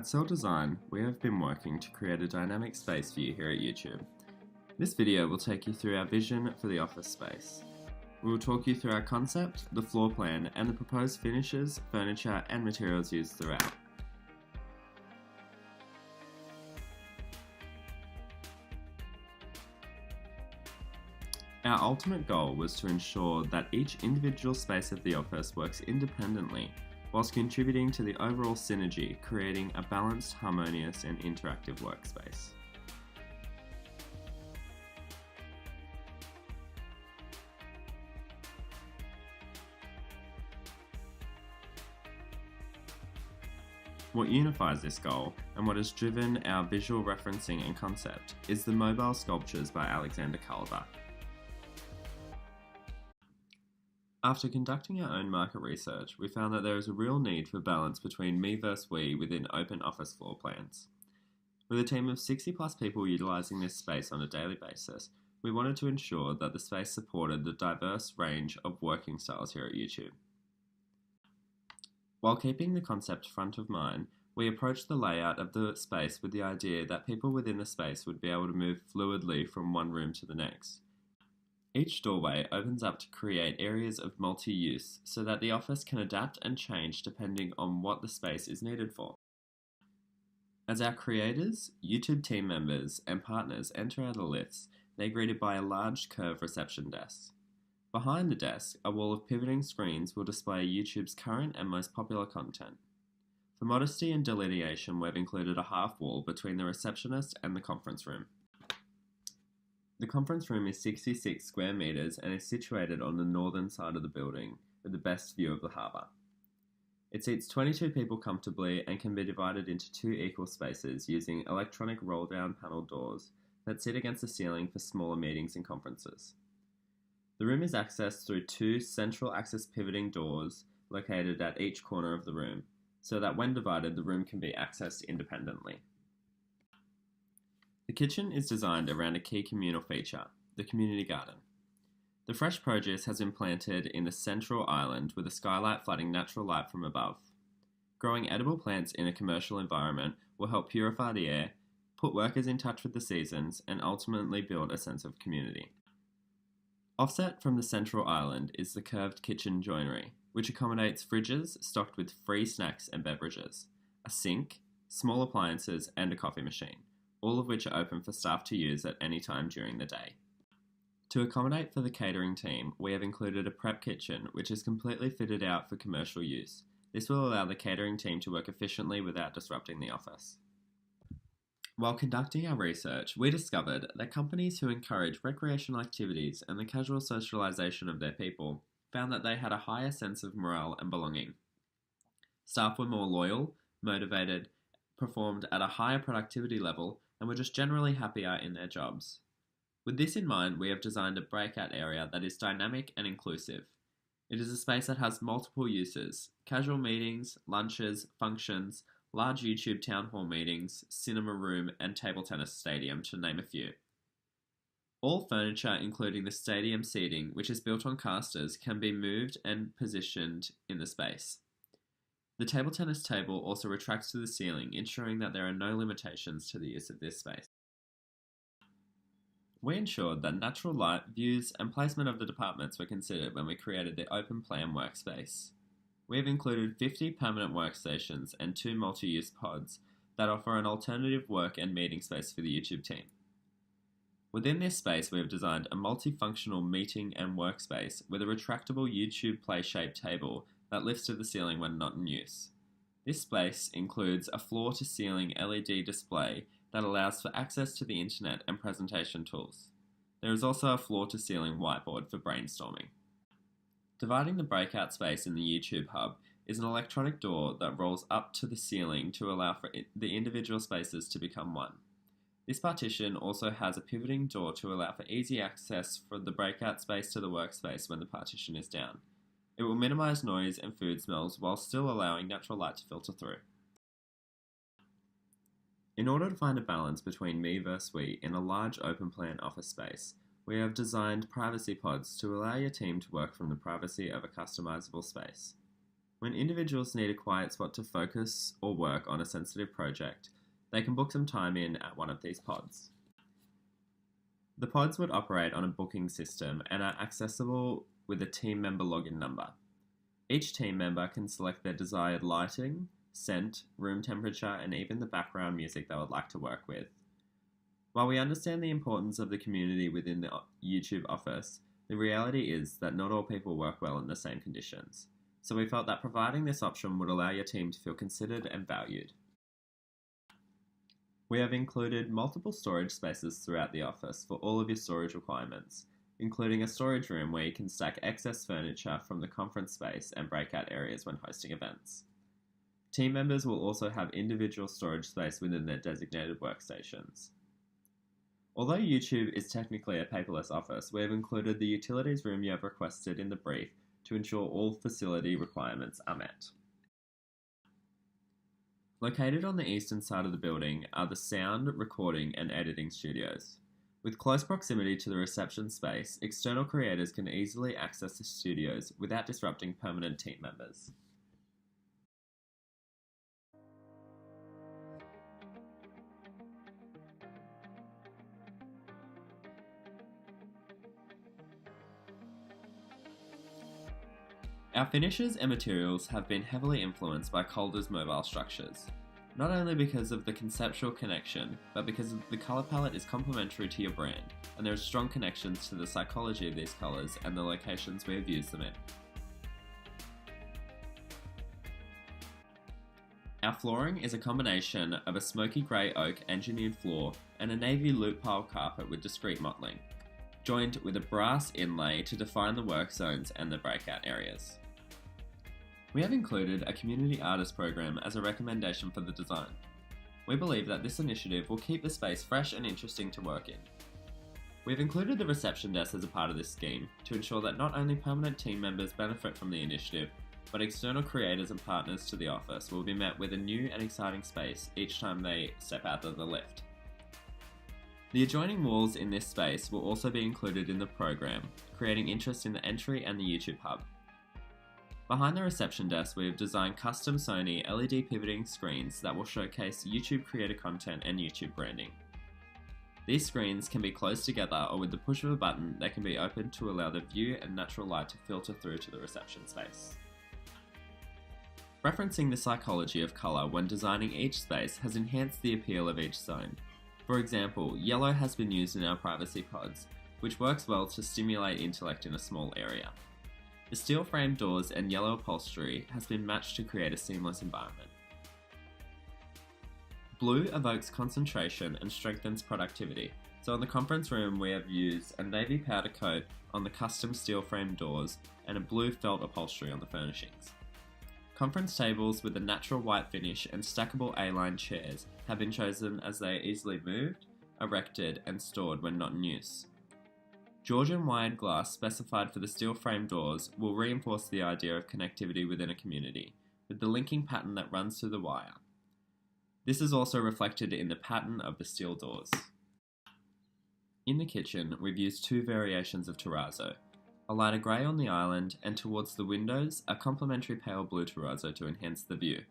At Cell Design, we have been working to create a dynamic space for you here at YouTube. This video will take you through our vision for the office space. We will talk you through our concept, the floor plan, and the proposed finishes, furniture, and materials used throughout. Our ultimate goal was to ensure that each individual space of the office works independently, whilst contributing to the overall synergy, creating a balanced, harmonious, and interactive workspace. What unifies this goal, and what has driven our visual referencing and concept, is the mobile sculptures by Alexander Kalibak. After conducting our own market research, we found that there is a real need for balance between me versus we within open office floor plans. With a team of 60 plus people utilising this space on a daily basis, we wanted to ensure that the space supported the diverse range of working styles here at YouTube. While keeping the concept front of mind, we approached the layout of the space with the idea that people within the space would be able to move fluidly from one room to the next. Each doorway opens up to create areas of multi-use so that the office can adapt and change depending on what the space is needed for. As our creators, YouTube team members, and partners enter out of the lifts, they're greeted by a large curved reception desk. Behind the desk, a wall of pivoting screens will display YouTube's current and most popular content. For modesty and delineation, we've included a half wall between the receptionist and the conference room. The conference room is 66 square metres and is situated on the northern side of the building with the best view of the harbour. It seats 22 people comfortably and can be divided into two equal spaces using electronic roll-down panel doors that sit against the ceiling for smaller meetings and conferences. The room is accessed through two central access pivoting doors located at each corner of the room, so that when divided the room can be accessed independently. The kitchen is designed around a key communal feature, the community garden. The fresh produce has been planted in the central island with a skylight flooding natural light from above. Growing edible plants in a commercial environment will help purify the air, put workers in touch with the seasons, and ultimately build a sense of community. Offset from the central island is the curved kitchen joinery, which accommodates fridges stocked with free snacks and beverages, a sink, small appliances, and a coffee machine, all of which are open for staff to use at any time during the day. To accommodate for the catering team, we have included a prep kitchen which is completely fitted out for commercial use. This will allow the catering team to work efficiently without disrupting the office. While conducting our research, we discovered that companies who encourage recreational activities and the casual socialisation of their people found that they had a higher sense of morale and belonging. Staff were more loyal, motivated, performed at a higher productivity level, and were just generally happier in their jobs. With this in mind, we have designed a breakout area that is dynamic and inclusive. It is a space that has multiple uses: casual meetings, lunches, functions, large YouTube town hall meetings, cinema room, and table tennis stadium, to name a few. All furniture, including the stadium seating, which is built on casters, can be moved and positioned in the space. The table tennis table also retracts to the ceiling, ensuring that there are no limitations to the use of this space. We ensured that natural light, views, and placement of the departments were considered when we created the open plan workspace. We have included 50 permanent workstations and 2 multi-use pods that offer an alternative work and meeting space for the YouTube team. Within this space, we have designed a multifunctional meeting and workspace with a retractable YouTube play-shaped table that lifts to the ceiling when not in use. This space includes a floor-to-ceiling LED display that allows for access to the internet and presentation tools. There is also a floor-to-ceiling whiteboard for brainstorming. Dividing the breakout space in the YouTube hub is an electronic door that rolls up to the ceiling to allow for the individual spaces to become one. This partition also has a pivoting door to allow for easy access from the breakout space to the workspace when the partition is down. It will minimize noise and food smells while still allowing natural light to filter through. In order to find a balance between me versus we in a large open plan office space, we have designed privacy pods to allow your team to work from the privacy of a customizable space. When individuals need a quiet spot to focus or work on a sensitive project, they can book some time in at one of these pods. The pods would operate on a booking system and are accessible with a team member login number. Each team member can select their desired lighting, scent, room temperature, and even the background music they would like to work with. While we understand the importance of the community within the YouTube office, the reality is that not all people work well in the same conditions. So we felt that providing this option would allow your team to feel considered and valued. We have included multiple storage spaces throughout the office for all of your storage requirements, including a storage room where you can stack excess furniture from the conference space and breakout areas when hosting events. Team members will also have individual storage space within their designated workstations. Although YouTube is technically a paperless office, we have included the utilities room you have requested in the brief to ensure all facility requirements are met. Located on the eastern side of the building are the sound, recording, and editing studios. With close proximity to the reception space, external creators can easily access the studios without disrupting permanent team members. Our finishes and materials have been heavily influenced by Calder's mobile structures, not only because of the conceptual connection, but because the colour palette is complementary to your brand, and there are strong connections to the psychology of these colours and the locations we have used them in. Our flooring is a combination of a smoky grey oak engineered floor and a navy loop pile carpet with discrete mottling, joined with a brass inlay to define the work zones and the breakout areas. We have included a community artist program as a recommendation for the design. We believe that this initiative will keep the space fresh and interesting to work in. We've included the reception desk as a part of this scheme to ensure that not only permanent team members benefit from the initiative, but external creators and partners to the office will be met with a new and exciting space each time they step out of the lift. The adjoining walls in this space will also be included in the program, creating interest in the entry and the YouTube hub. Behind the reception desk, we have designed custom Sony LED pivoting screens that will showcase YouTube creator content and YouTube branding. These screens can be closed together, or with the push of a button, they can be opened to allow the view and natural light to filter through to the reception space. Referencing the psychology of colour when designing each space has enhanced the appeal of each zone. For example, yellow has been used in our privacy pods, which works well to stimulate intellect in a small area. The steel frame doors and yellow upholstery has been matched to create a seamless environment. Blue evokes concentration and strengthens productivity, so in the conference room we have used a navy powder coat on the custom steel frame doors and a blue felt upholstery on the furnishings. Conference tables with a natural white finish and stackable A-line chairs have been chosen as they are easily moved, erected, and stored when not in use. Georgian wired glass specified for the steel frame doors will reinforce the idea of connectivity within a community, with the linking pattern that runs through the wire. This is also reflected in the pattern of the steel doors. In the kitchen, we've used two variations of terrazzo, a lighter grey on the island, and towards the windows, a complementary pale blue terrazzo to enhance the view.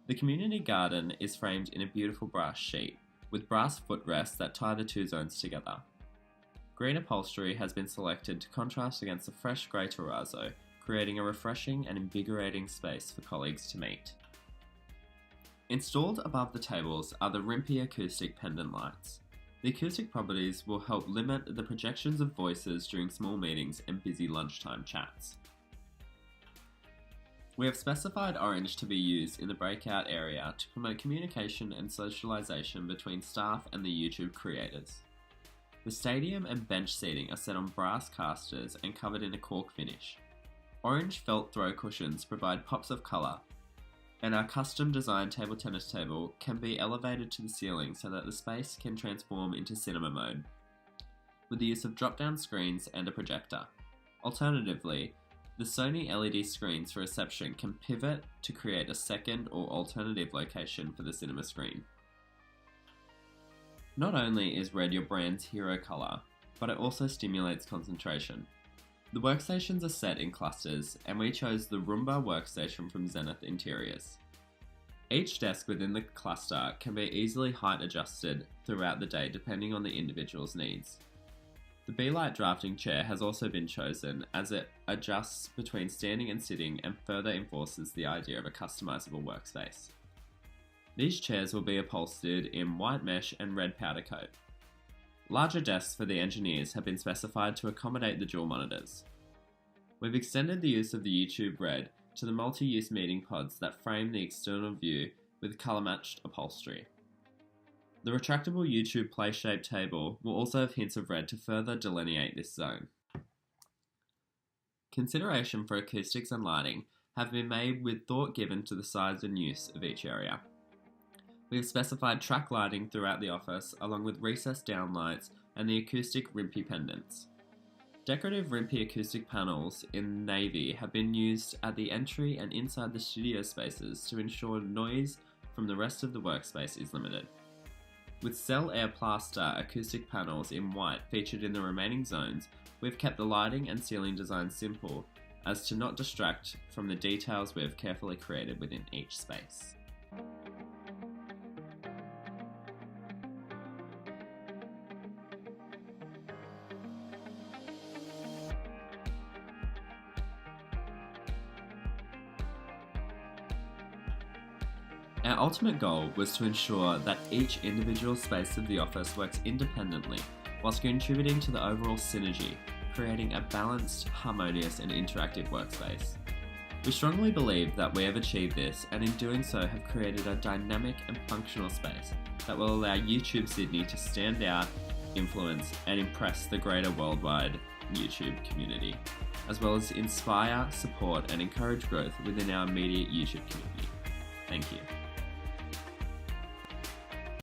The community garden is framed in a beautiful brass sheet, with brass footrests that tie the two zones together. Green upholstery has been selected to contrast against the fresh grey terrazzo, creating a refreshing and invigorating space for colleagues to meet. Installed above the tables are the Rimpy acoustic pendant lights. The acoustic properties will help limit the projections of voices during small meetings and busy lunchtime chats. We have specified orange to be used in the breakout area to promote communication and socialization between staff and the YouTube creators. The stadium and bench seating are set on brass casters and covered in a cork finish. Orange felt throw cushions provide pops of colour, and our custom designed table tennis table can be elevated to the ceiling so that the space can transform into cinema mode, with the use of drop-down screens and a projector. Alternatively, the Sony LED screens for reception can pivot to create a second or alternative location for the cinema screen. Not only is red your brand's hero colour, but it also stimulates concentration. The workstations are set in clusters, and we chose the Roomba workstation from Zenith Interiors. Each desk within the cluster can be easily height adjusted throughout the day depending on the individual's needs. The Be-Lite drafting chair has also been chosen as it adjusts between standing and sitting and further enforces the idea of a customizable workspace. These chairs will be upholstered in white mesh and red powder coat. Larger desks for the engineers have been specified to accommodate the dual monitors. We've extended the use of the YouTube Red to the multi-use meeting pods that frame the external view with colour-matched upholstery. The retractable YouTube play-shaped table will also have hints of red to further delineate this zone. Consideration for acoustics and lighting have been made with thought given to the size and use of each area. We have specified track lighting throughout the office along with recessed downlights and the acoustic Rimpy pendants. Decorative Rimpy acoustic panels in navy have been used at the entry and inside the studio spaces to ensure noise from the rest of the workspace is limited. With Cell Air Plaster acoustic panels in white featured in the remaining zones, we've kept the lighting and ceiling design simple as to not distract from the details we have carefully created within each space. Our ultimate goal was to ensure that each individual space of the office works independently whilst contributing to the overall synergy, creating a balanced, harmonious and interactive workspace. We strongly believe that we have achieved this and in doing so have created a dynamic and functional space that will allow YouTube Sydney to stand out, influence and impress the greater worldwide YouTube community, as well as inspire, support and encourage growth within our immediate YouTube community. Thank you.